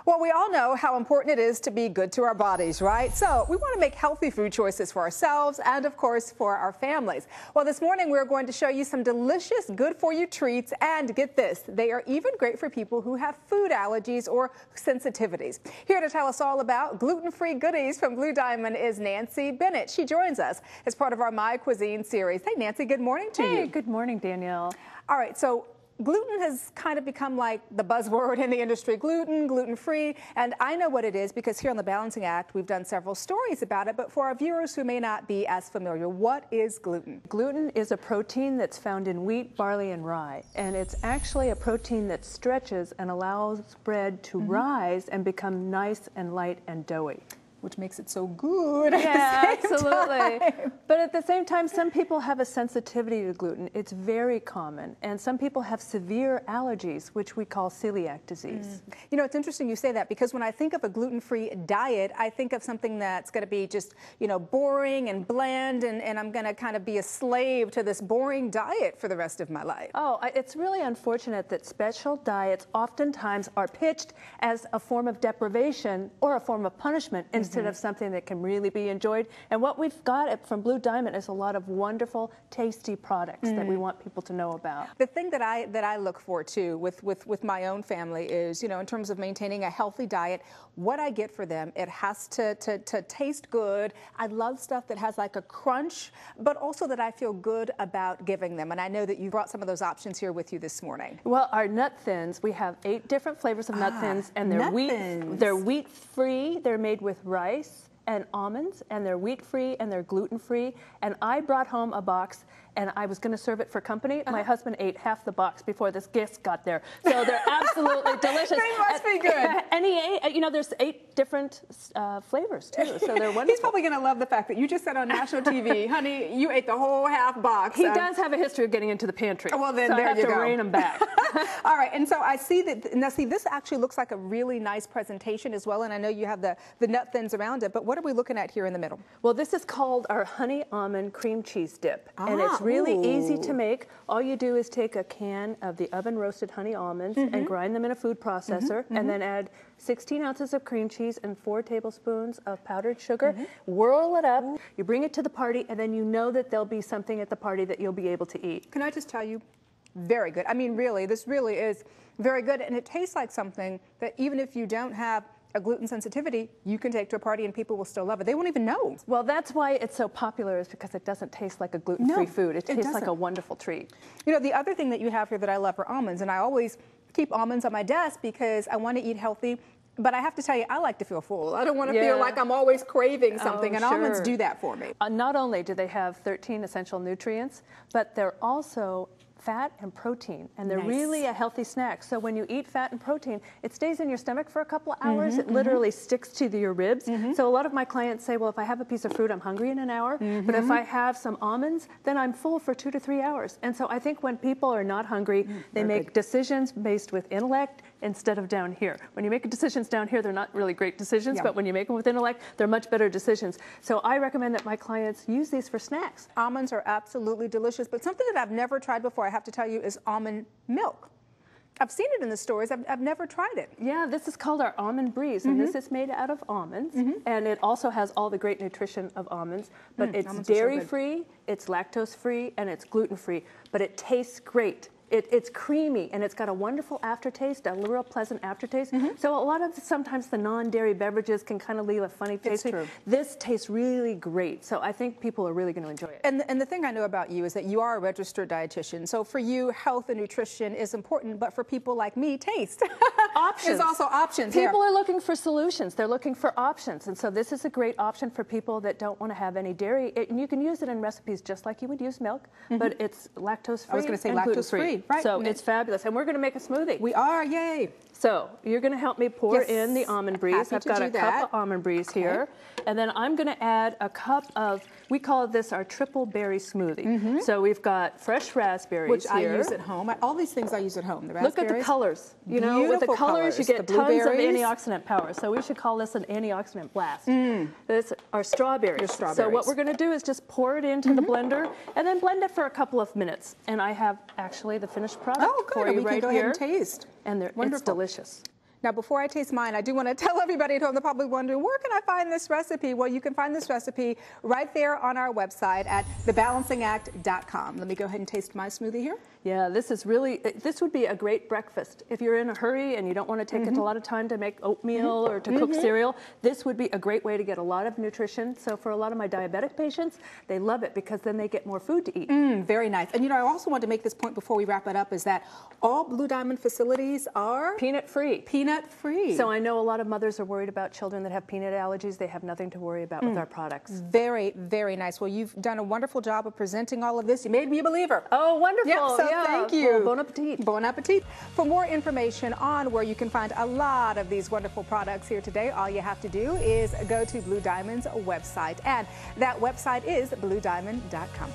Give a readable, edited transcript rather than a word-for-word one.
Well, we all know how important it is to be good to our bodies, right? So we want to make healthy food choices for ourselves and, of course, for our families. Well, this morning we're going to show you some delicious, good-for-you treats. And get this, they are even great for people who have food allergies or sensitivities. Here to tell us all about gluten-free goodies from Blue Diamond is Nancy Bennett. She joins us as part of our My Cuisine series. Hey, Nancy, good morning to you. Hey, good morning, Danielle. All right, so gluten has kind of become like the buzzword in the industry. Gluten, gluten-free, and I know what it is because here on the Balancing Act, we've done several stories about it, but for our viewers who may not be as familiar, what is gluten? Gluten is a protein that's found in wheat, barley, and rye, and it's actually a protein that stretches and allows bread to rise and become nice and light and doughy. Which makes it so good. Yeah, absolutely. But at the same time, some people have a sensitivity to gluten. It's very common. And some people have severe allergies, which we call celiac disease. You know, it's interesting you say that because when I think of a gluten-free diet, I think of something that's going to be just, you know, boring and bland, and I'm going to kind of be a slave to this boring diet for the rest of my life. Oh, it's really unfortunate that special diets oftentimes are pitched as a form of deprivation or a form of punishment instead of something that can really be enjoyed. And what we've got from Blue Diamond is a lot of wonderful, tasty products that we want people to know about. The thing that I look for too with my own family is, you know, in terms of maintaining a healthy diet, what I get for them, it has to taste good. I love stuff that has like a crunch, but also that I feel good about giving them. And I know that you brought some of those options here with you this morning. Well, our nut thins, we have 8 different flavors of nut thins, and they're wheat-free. They're made with rice and almonds, and they're wheat-free and they're gluten-free. And I brought home a box, and I was going to serve it for company. My husband ate half the box before this guest got there. So they're absolutely delicious. They must be good. And he ate, you know, there's 8 different flavors too, so they're wonderful. He's probably going to love the fact that you just said on national TV, honey, you ate the whole half box. He does have a history of getting into the pantry. Well, then so there I have you to go. rein him back. All right, and so I see that, now see, this actually looks like a really nice presentation as well, and I know you have the nut thins around it, but what are we looking at here in the middle? Well, this is called our honey almond cream cheese dip, and it's really easy to make. All you do is take a can of the oven roasted honey almonds and grind them in a food processor, and then add 16 ounces of cream cheese and 4 tablespoons of powdered sugar. Whirl it up, you bring it to the party, and then you know that there'll be something at the party that you'll be able to eat. Can I just tell you, very good. I mean, really, this really is very good, and it tastes like something that even if you don't have a gluten sensitivity, you can take to a party and people will still love it. They won't even know. Well, that's why it's so popular, is because it doesn't taste like a gluten-free food. It tastes like a wonderful treat. You know, the other thing that you have here that I love are almonds, and I always keep almonds on my desk because I want to eat healthy. But I have to tell you, I like to feel full. I don't want to feel like I'm always craving something, and almonds do that for me. Not only do they have 13 essential nutrients, but they're also fat and protein, and they're really a healthy snack. So when you eat fat and protein, it stays in your stomach for a couple of hours. It literally sticks to your ribs. So a lot of my clients say, well, if I have a piece of fruit, I'm hungry in an hour. But if I have some almonds, then I'm full for 2 to 3 hours. And so I think when people are not hungry, they make decisions based with intellect instead of down here. When you make decisions down here, they're not really great decisions, but when you make them with intellect, they're much better decisions. So I recommend that my clients use these for snacks. Almonds are absolutely delicious, but something that I've never tried before, I have to tell you, is almond milk. I've seen it in the stores. I've never tried it. Yeah, this is called our Almond Breeze, and this is made out of almonds, and it also has all the great nutrition of almonds, but it's dairy-free, it's lactose-free, and it's gluten-free, but it tastes great. It's creamy, and it's got a wonderful aftertaste, a real pleasant aftertaste. So a lot of sometimes the non-dairy beverages can kind of leave a funny taste. It's true. This tastes really great, so I think people are really going to enjoy it. And the thing I know about you is that you are a registered dietitian. So for you, health and nutrition is important, but for people like me, taste is also options. People are looking for solutions. They're looking for options, and so this is a great option for people that don't want to have any dairy. And you can use it in recipes just like you would use milk, but it's lactose-free. I was going to say lactose-free. Right. So it's fabulous. And we're going to make a smoothie. We are, yay. So you're going to help me pour in the Almond Breeze. I've got a cup of Almond Breeze here. And then I'm going to add a cup of, we call this our triple berry smoothie. So we've got fresh raspberries which here. I use at home. All these things I use at home. The raspberries. Look at the colors. You know, with the colors you get tons of antioxidant power. So we should call this an antioxidant blast. This are strawberries. So what we're going to do is just pour it into the blender and then blend it for a couple of minutes. And I have actually the finished product for you right here. We can go ahead and taste. And it's delicious. Now, before I taste mine, I do want to tell everybody at home, they're probably wondering, where can I find this recipe? Well, you can find this recipe right there on our website at thebalancingact.com. Let me go ahead and taste my smoothie here. Yeah, this would be a great breakfast. If you're in a hurry and you don't want to take a lot of time to make oatmeal or to cook cereal, this would be a great way to get a lot of nutrition. So for a lot of my diabetic patients, they love it because then they get more food to eat. Very nice. And you know, I also want to make this point before we wrap it up, is that all Blue Diamond facilities are peanut-free. Peanut-free. So I know a lot of mothers are worried about children that have peanut allergies. They have nothing to worry about with our products. Very, very nice. Well, you've done a wonderful job of presenting all of this. You made me a believer. Oh, wonderful. Yep, so thank you. Well, bon appetit. Bon appetit. For more information on where you can find a lot of these wonderful products here today, all you have to do is go to Blue Diamond's website. And that website is bluediamond.com.